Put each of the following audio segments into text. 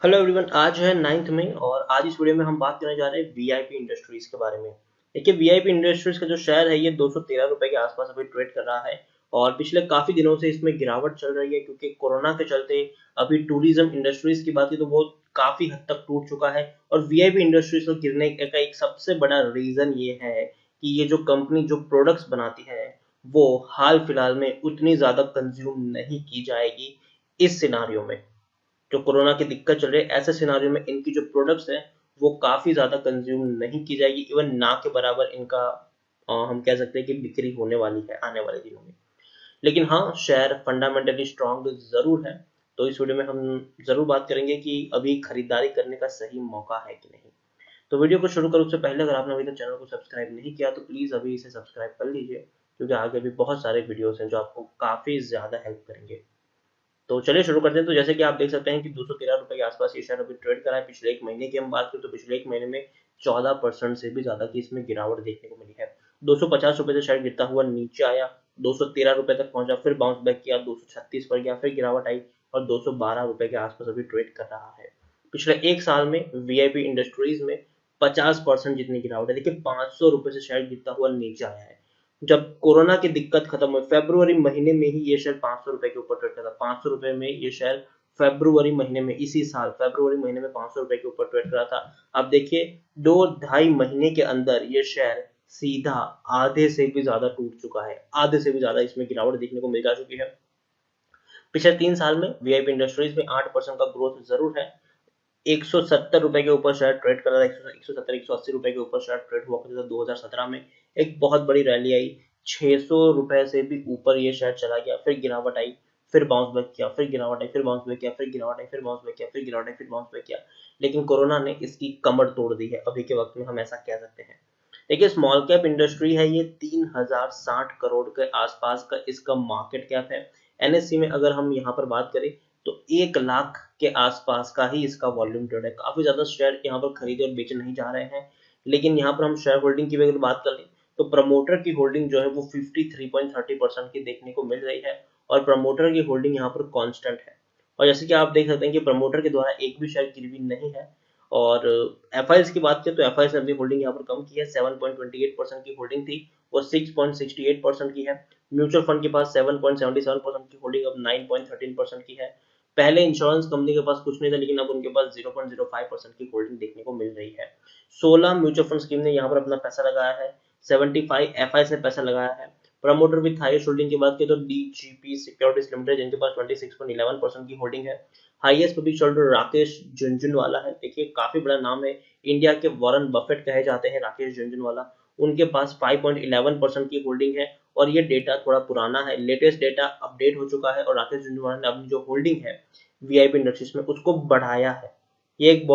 Hello everyone, आज है 9 मई और आज इस वीडियो में हम बात करने जा रहे हैं वीआईपी इंडस्ट्रीज के बारे में। देखिए, वीआईपी इंडस्ट्रीज का जो शेयर है ये 213 रुपए के आसपास अभी ट्रेड कर रहा है और पिछले काफी दिनों से इसमें गिरावट चल रही है क्योंकि कोरोना के चलते अभी टूरिज्म इंडस्ट्रीज की बात की तो वो काफी हद तक टूट चुका है। और वीआईपी इंडस्ट्रीज को गिरने का एक सबसे बड़ा रीजन ये है कि ये जो कंपनी जो प्रोडक्ट्स बनाती है वो हाल फिलहाल में उतनी ज्यादा कंज्यूम नहीं की जाएगी। इस सिनारियो में जो कोरोना की दिक्कत चल रही है, ऐसे सिनारियो में इनकी जो प्रोडक्ट्स हैं वो काफी ज्यादा कंज्यूम नहीं की जाएगी। इवन ना के बराबर इनका हम कह सकते हैं कि बिक्री होने वाली है आने वाले दिनों में। लेकिन हाँ, शेयर फंडामेंटली स्ट्रांग जरूर है। तो इस वीडियो में हम जरूर बात करेंगे कि अभी खरीदारी करने का सही मौका है कि नहीं। तो वीडियो को शुरू करूँ उससे पहले अगर आपने अभी तक चैनल को सब्सक्राइब नहीं किया तो प्लीज अभी इसे सब्सक्राइब कर लीजिए, क्योंकि आगे भी बहुत सारे वीडियोस हैं जो आपको काफी ज्यादा हेल्प करेंगे। तो चलिए शुरू करते हैं। तो जैसे कि आप देख सकते हैं कि 213 रुपए के आसपास ये शेयर अभी ट्रेड करा है। पिछले एक महीने की हम बात करें तो पिछले एक महीने में 14% से भी ज्यादा की इसमें गिरावट देखने को मिली है। 250 रुपए से शेयर गिरता हुआ नीचे आया, 213 रुपए तक पहुंचा, फिर बाउंस बैक किया, 236 पर गया, फिर गिरावट आई और 212 रुपए के आसपास अभी ट्रेड कर रहा है। पिछले एक साल में वीआईपी इंडस्ट्रीज में 50% जितनी गिरावट है। देखिए, 500 रुपए से शेयर गिरता हुआ नीचे आया है। जब कोरोना की दिक्कत खत्म हुई फरवरी महीने में ही ये शेयर 500 रुपए के ऊपर ट्रेड करता था। 500 रुपए में ये शेयर फरवरी महीने में, इसी साल फरवरी महीने में 500 रुपए के ऊपर ट्रेड करा था। अब देखिए, 2-2.5 महीने के अंदर ये शेयर सीधा आधे से भी ज्यादा टूट चुका है। आधे से भी ज्यादा इसमें गिरावट देखने को मिल जा चुकी है। पिछले 3 साल में वीआईपी इंडस्ट्रीज में 8% का ग्रोथ जरूर है। 170 रुपए के ऊपर शेयर ट्रेड कर रहा था। 170 180 रुपए के ऊपर शेयर ट्रेड हुआ करता था 2017 में। एक बहुत बड़ी रैली आई, 600 रुपए से भी ऊपर ये शेयर चला गया, फिर गिरावट आई, फिर बाउंस बैक किया, फिर गिरावट आई, फिर बाउंस बैक किया, फिर गिरावट आई, फिर बाउंस बैक किया, फिर गिरावट आई, फिर बाउंस बैक किया। लेकिन कोरोना ने इसकी कमर तोड़ दी है अभी के वक्त में, हम ऐसा कह सकते हैं। देखिए, स्मॉल कैप इंडस्ट्री है ये, 3060 करोड़ के आसपास का इसका मार्केट कैप है। एनएससी में अगर हम यहाँ पर बात करें तो 1 लाख के आसपास का ही इसका वॉल्यूम ट्रेड है। काफी ज्यादा शेयर यहाँ पर खरीदे और बेचे नहीं जा रहे हैं। लेकिन यहाँ पर हम शेयर होल्डिंग की अगर बात कर लें तो प्रमोटर की होल्डिंग जो है वो 53.30% की देखने को मिल रही है और प्रमोटर की होल्डिंग यहाँ पर कांस्टेंट है। और जैसे कि आप देख सकते हैं कि प्रमोटर के द्वारा एक भी शेयर गिरवी नहीं है। और एफ की बात करें तो एफ ने अपनी होल्डिंग यहाँ पर कम की है। 7.28% की होल्डिंग थी, वो 6.68% की है। म्यूचुअल फंड के पास 7.77% की होल्डिंग अब 9.13% की है। पहले इंश्योरेंस कंपनी के पास कुछ नहीं था, लेकिन अब उनके पास 0.05% की होल्डिंग देखने को मिल रही है। 16 म्यूचुअल फंड स्कीम ने यहाँ पर अपना पैसा लगाया है। 75 एफ ने पैसा लगाया है। प्रमोटर विथ हाईएस्ट होल्डिंग की बात करें तो डीजीपी सिक्योरिटीज लिमिटेड, जिनके पास 26.11% की होल्डिंग है। Highest public shareholder Rakesh Jhunjhunwala है। देखिए, काफी बड़ा नाम है। इंडिया के वॉरेन बफेट कहे जाते हैं राकेश झुनझुनवाला। उनके पास 5.11% की होल्डिंग है और ये डेटा थोड़ा पुराना है। लेटेस्ट डेटा अपडेट हो चुका है और राकेश झुनझुनवाला ने अपनी जो होल्डिंग है वीआईपी इंडस्ट्रीज में उसको बढ़ाया है। ये एक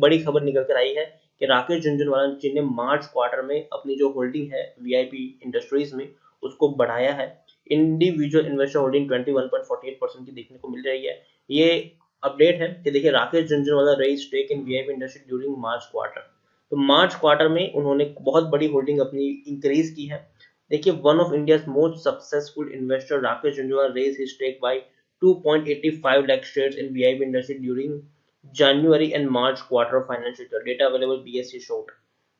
बड़ी खबर निकल कर आई है कि राकेश झुनझुनवाला जी ने मार्च क्वार्टर में अपनी जो होल्डिंग है वीआईपी इंडस्ट्रीज में उसको बढ़ाया है। इंडिविजुअल इन्वेस्टर होल्डिंग 21.48% की देखने को मिल रही है। ये अपडेट है कि देखिए, Rakesh Jhunjhunwala raise stake in VIP industry during March quarter. तो मार्च क्वार्टर में उन्होंने बहुत बड़ी होल्डिंग अपनी इंक्रीज की है। देखिए, one of India most successful investor Rakesh Jhunjhunwala raise his stake by 2.85 lakh shares in VIP industry during January and March quarter of financial year. Data available BSE showed.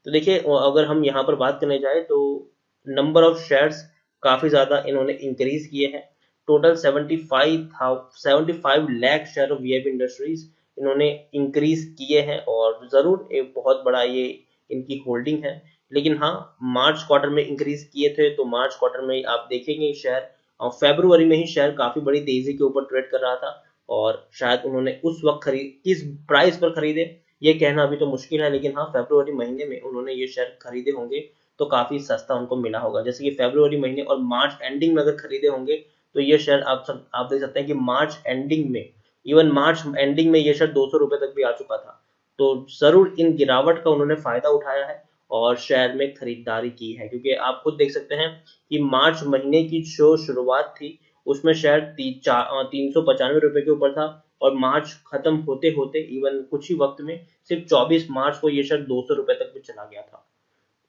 तो देखिए, अगर हम यहाँ पर बात करने जाए तो नंबर ऑफ शेयर्स काफी ज्यादा इन्होंने इंक्रीज किए हैं। Total 75 lakh share of VIP industries इन्होंने इंक्रीज किए हैं और जरूर एक बहुत बड़ा ये इनकी होल्डिंग है। लेकिन हाँ, मार्च क्वार्टर में इंक्रीज किए थे तो मार्च क्वार्टर में आप देखेंगे शेयर, और फरवरी में ही शेयर काफी बड़ी तेजी के ऊपर ट्रेड कर रहा था और शायद उन्होंने उस वक्त खरीद किस प्राइस पर खरीदे ये कहना अभी तो मुश्किल है। लेकिन हाँ, फरवरी महीने में उन्होंने ये शेयर खरीदे होंगे तो काफी सस्ता उनको मिला होगा। जैसे कि फरवरी महीने और मार्च एंडिंग में अगर खरीदे होंगे तो ये शेयर आप देख सकते हैं कि मार्च एंडिंग में, इवन मार्च एंडिंग में ये शेयर 200 रुपए तक भी आ चुका था। तो जरूर इन गिरावट का उन्होंने फायदा उठाया है और शेयर में खरीदारी की है, क्योंकि आप खुद देख सकते हैं कि मार्च महीने की जो शुरुआत थी उसमें शेयर 395 रुपए के ऊपर था और मार्च खत्म होते होते इवन कुछ ही वक्त में सिर्फ 24 मार्च को ये शेयर 200 रुपए तक भी चला गया था।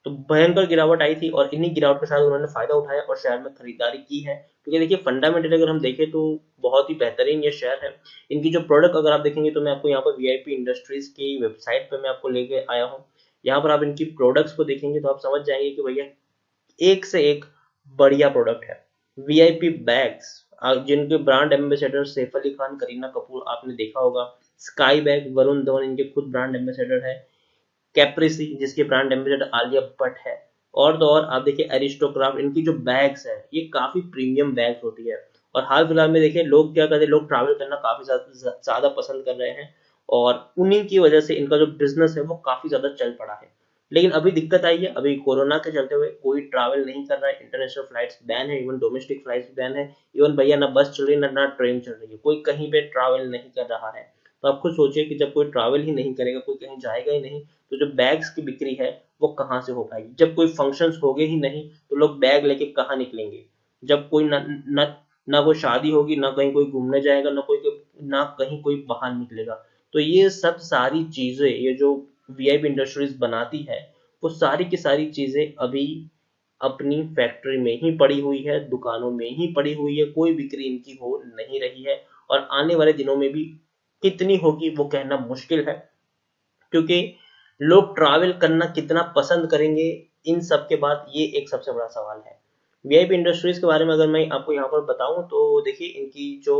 तो भयंकर गिरावट आई थी और इन्हीं गिरावट का शायद उन्होंने फायदा उठाया और शेयर में खरीदारी की है, क्योंकि देखिए फंडामेंटली अगर हम देखें तो बहुत ही बेहतरीन ये शेयर है। इनकी जो प्रोडक्ट अगर आप देखेंगे तो मैं आपको यहाँ पर वीआईपी इंडस्ट्रीज की वेबसाइट पे मैं आपको लेके आया हूँ। यहाँ पर आप इनकी प्रोडक्ट्स को देखेंगे तो आप समझ जाएंगे कि भैया एक से एक बढ़िया प्रोडक्ट है। वीआईपी बैग्स जिनके ब्रांड एम्बेसडर सैफ अली खान, करीना कपूर आपने देखा होगा। स्काई बैग वरुण धवन इनके खुद ब्रांड एम्बेसडर है। कैप्रिसी जिसके ब्रांड एम्बेसडर आलिया भट्ट है। और तो और आप देखिए एरिस्टोक्राफ्ट, इनकी जो बैग्स है ये काफी प्रीमियम बैग्स होती है। और हाल फिलहाल में देखिए लोग क्या करते हैं, लोग ट्रैवल करना काफी ज्यादा पसंद कर रहे हैं और उन्हीं की वजह से इनका जो बिजनेस है वो काफी ज्यादा चल पड़ा है। लेकिन अभी दिक्कत आई है, अभी कोरोना के चलते हुए कोई ट्रैवल नहीं कर रहा है, इंटरनेशनल फ्लाइट्स बैन है, इवन डोमेस्टिक फ्लाइट्स बैन है। इवन भैया ना बस चल रही है ना ट्रेन चल रही है, कोई कहीं पे ट्रैवल नहीं कर रहा है। तो आप खुद सोचिए कि जब कोई ट्रैवल ही नहीं करेगा, कोई कहीं जाएगा ही नहीं, तो जो बैग्स की बिक्री है वो कहाँ से हो पाएगी। जब कोई फंक्शंस होंगे ही नहीं तो लोग बैग लेके कहाँ निकलेंगे। जब कोई ना कोई शादी होगी, ना कहीं कोई घूमने जाएगा, ना कहीं कोई बाहर निकलेगा। तो ये सब सारी चीजें ये जो वीआईपी इंडस्ट्रीज बनाती है वो सारी की सारी चीजें अभी अपनी फैक्ट्री में ही पड़ी हुई है, दुकानों में ही पड़ी हुई है, कोई बिक्री इनकी हो नहीं रही है। और आने वाले दिनों में भी कितनी होगी वो कहना मुश्किल है, क्योंकि लोग ट्रैवल करना कितना पसंद करेंगे इन सब के बाद ये एक सबसे बड़ा सवाल है। वीआईपी इंडस्ट्रीज के बारे में अगर मैं आपको यहाँ पर बताऊं तो देखिए इनकी जो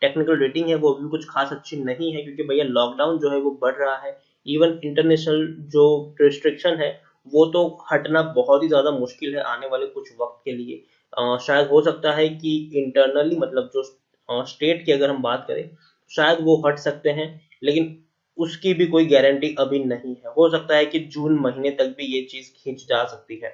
टेक्निकल रेटिंग है वो भी कुछ खास अच्छी नहीं है, क्योंकि भैया लॉकडाउन जो है वो बढ़ रहा है। इवन इंटरनेशनल जो रिस्ट्रिक्शन है वो तो हटना बहुत ही ज्यादा मुश्किल है आने वाले कुछ वक्त के लिए। शायद हो सकता है कि इंटरनली मतलब जो स्टेट की अगर हम बात करें शायद वो हट सकते हैं, लेकिन उसकी भी कोई गारंटी अभी नहीं है। हो सकता है कि जून महीने तक भी ये चीज खींच जा सकती है।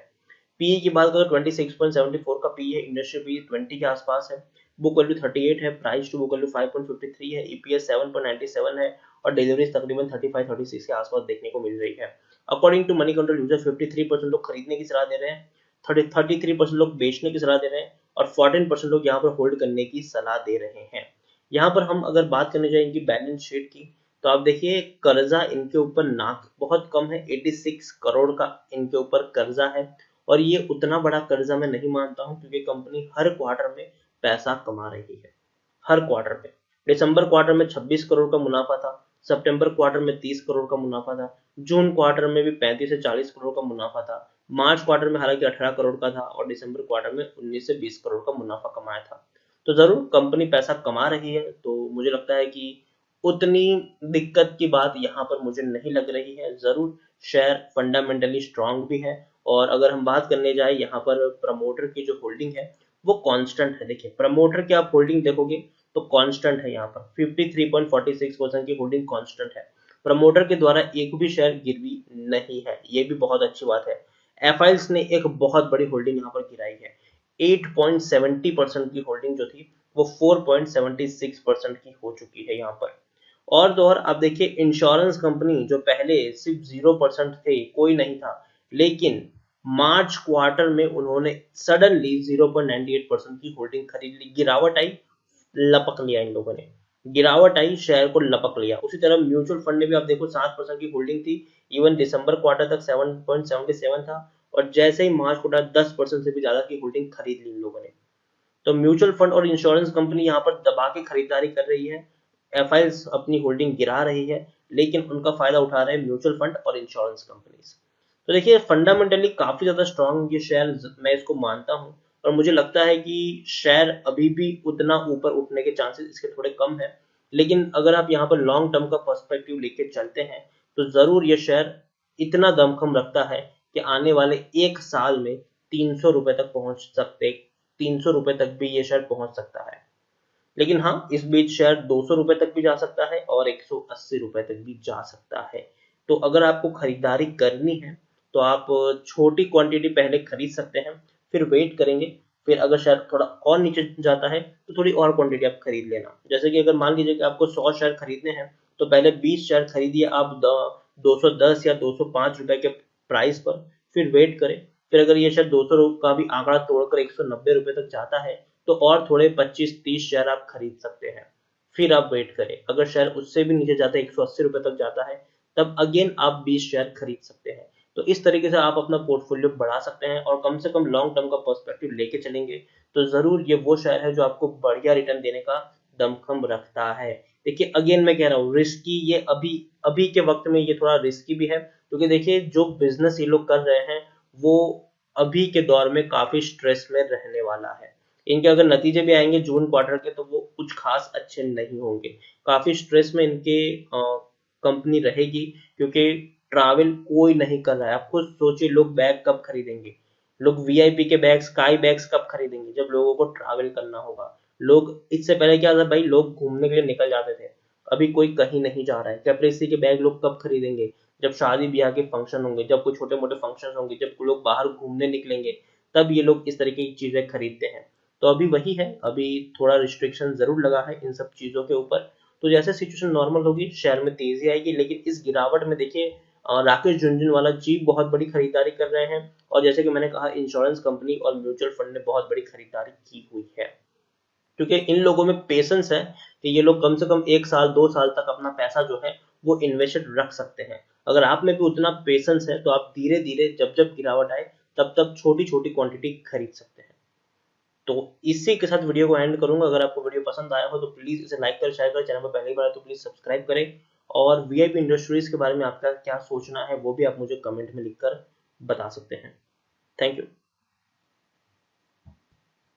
पीई की बात करें 26.74 का पीई है, इंडस्ट्री पीई 20 के आसपास है। बुक वैल्यू 38 है, प्राइस टू बुक वैल्यू 5.53 है, ईपीएस 7.97 है और डिलीवरीज तकरीबन 35-36 के आसपास देखने को मिल रही है। According to Moneycontrol user 53% लोग खरीदने की सलाह दे रहे हैं, 33% लोग बेचने की सलाह दे रहे हैं और 14% लोग यहाँ पर होल्ड करने की सलाह दे रहे हैं। यहाँ पर हम अगर बात करने जाए इनकी बैलेंस शीट की तो आप देखिए कर्जा इनके ऊपर ना बहुत कम है, 86 करोड़ का इनके ऊपर कर्जा है। और ये उतना बड़ा कर्जा मैं नहीं मानता हूँ, क्योंकि कंपनी हर क्वार्टर में पैसा कमा रही है। हर क्वार्टर में दिसंबर क्वार्टर में 26 करोड़ का मुनाफा था, सितंबर क्वार्टर में 30 करोड़ का मुनाफा था, जून क्वार्टर में भी 35 से 40 करोड़ का मुनाफा था, मार्च क्वार्टर में हालांकि 18 करोड़ का था और दिसंबर क्वार्टर में 19 से 20 करोड़ का मुनाफा कमाया था। तो जरूर कंपनी पैसा कमा रही है, तो मुझे लगता है कि उतनी दिक्कत की बात यहाँ पर मुझे नहीं लग रही है। जरूर शेयर फंडामेंटली स्ट्रांग भी है। और अगर हम बात करने जाए यहाँ पर प्रमोटर की जो होल्डिंग है वो कांस्टेंट है। देखिए प्रमोटर की आप होल्डिंग देखोगे तो कांस्टेंट है, यहाँ पर 53.46% की होल्डिंग कांस्टेंट है। प्रमोटर के द्वारा एक भी शेयर गिरवी नहीं है, ये भी बहुत अच्छी बात है। एफआईएल्स ने एक बहुत बड़ी होल्डिंग यहाँ पर गिराई है, 8.70% की होल्डिंग जो थी वो 4.76% की हो चुकी है यहाँ पर। और तो और आप देखिए इंश्योरेंस कंपनी जो पहले सिर्फ 0% थे, कोई नहीं था, लेकिन मार्च क्वार्टर में उन्होंने सडनली 0.98% की होल्डिंग खरीद ली। गिरावट आई, लपक लिया इन लोगों ने, गिरावट आई शेयर को लपक लिया। उसी तरह म्यूचुअल फंड ने भी आप देखो 7% की होल्डिंग थी, इवन दिसंबर क्वार्टर तक 7.77 था और जैसे ही मार्च क्वार्टर 10% से भी ज्यादा की होल्डिंग खरीद ली इन लोगों ने। तो म्यूचुअल फंड और इंश्योरेंस कंपनी यहाँ पर दबा के खरीदारी कर रही है, एफआईएल्स अपनी होल्डिंग गिरा रही है, लेकिन उनका फायदा उठा रहे हैं म्यूचुअल फंड और इंश्योरेंस कंपनीज। तो देखिए फंडामेंटली काफी ज्यादा स्ट्रांग ये शेयर मैं इसको मानता हूँ और मुझे लगता है कि शेयर अभी भी उतना ऊपर उठने के चांसेस इसके थोड़े कम है। लेकिन अगर आप यहाँ पर लॉन्ग टर्म का पर्सपेक्टिव लेके चलते हैं तो जरूर ये शेयर इतना दमखम रखता है कि आने वाले एक साल में 300 रुपए तक पहुंच सकते, 300 रुपए तक भी ये शेयर पहुंच सकता है। लेकिन हाँ इस बीच शेयर 200 रुपए तक भी जा सकता है और 180 रुपए तक भी जा सकता है। तो अगर आपको खरीदारी करनी है तो आप छोटी क्वांटिटी पहले खरीद सकते हैं, फिर वेट करेंगे, फिर अगर शेयर थोड़ा और नीचे जाता है तो थोड़ी और क्वांटिटी आप खरीद लेना। जैसे कि अगर मान लीजिए कि आपको 100 शेयर खरीदने हैं तो पहले 20 शेयर खरीदिए आप 210 या 205 रुपए के प्राइस पर, फिर वेट करें। फिर अगर ये शेयर 200 का भी आंकड़ा तोड़कर 190 रुपए तक जाता है तो और थोड़े 25-30 शेयर आप खरीद सकते हैं, फिर आप वेट करें। अगर शेयर उससे भी नीचे जाता है 180 रुपए तक जाता है तब अगेन आप 20 शेयर खरीद सकते हैं। तो इस तरीके से आप अपना पोर्टफोलियो बढ़ा सकते हैं और कम से कम लॉन्ग टर्म का पर्सपेक्टिव लेके चलेंगे तो जरूर ये वो शेयर है जो आपको बढ़िया रिटर्न देने का दमखम रखता है। देखिए अगेन मैं कह रहा हूँ रिस्की, ये अभी अभी के वक्त में ये थोड़ा रिस्की भी है, क्योंकि देखिए जो बिजनेस ये लोग कर रहे हैं वो अभी के दौर में काफी स्ट्रेस में रहने वाला है। इनके अगर नतीजे भी आएंगे जून क्वार्टर के तो वो कुछ खास अच्छे नहीं होंगे। काफी स्ट्रेस में इनके कंपनी रहेगी, क्योंकि ट्रैवल कोई नहीं कर रहा है। आप खुद सोचिए लोग बैग कब खरीदेंगे, लोग वीआईपी के बैग, स्काई बैग्स कब खरीदेंगे जब लोगों को ट्रैवल करना होगा। लोग इससे पहले क्या था भाई, लोग घूमने के लिए निकल जाते थे, अभी कोई कहीं नहीं जा रहा है। कैप्रेसी के बैग लोग कब खरीदेंगे, जब शादी ब्याह के फंक्शन होंगे, जब कोई छोटे मोटे फंक्शन होंगे, जब लोग बाहर घूमने निकलेंगे, तब ये लोग इस तरीके की चीजें खरीदते हैं। तो अभी वही है, अभी थोड़ा रिस्ट्रिक्शन जरूर लगा है इन सब चीजों के ऊपर। तो जैसे सिचुएशन नॉर्मल होगी शेयर में तेजी आएगी, लेकिन इस गिरावट में देखिए राकेश झुनझुनवाला जी बहुत बड़ी खरीदारी कर रहे हैं, और जैसे कि मैंने कहा इंश्योरेंस कंपनी और म्यूचुअल फंड ने बहुत बड़ी खरीदारी की हुई है, क्योंकि इन लोगों में पेशेंस है कि ये लोग कम से कम 1 साल 2 साल तक अपना पैसा जो है वो इन्वेस्टेड रख सकते हैं। अगर आप में भी उतना पेशेंस है तो आप धीरे धीरे जब जब गिरावट आए तब तब छोटी छोटी क्वांटिटी खरीद सकते हैं। तो इसी के साथ वीडियो को एंड करूंगा। अगर आपको वीडियो पसंद आया हो तो प्लीज इसे लाइक कर, शेयर कर, चैनल पर पहली बार है तो प्लीज सब्सक्राइब करें। और वीआईपी इंडस्ट्रीज के बारे में आपका क्या सोचना है वो भी आप मुझे कमेंट में लिखकर बता सकते हैं। Thank you.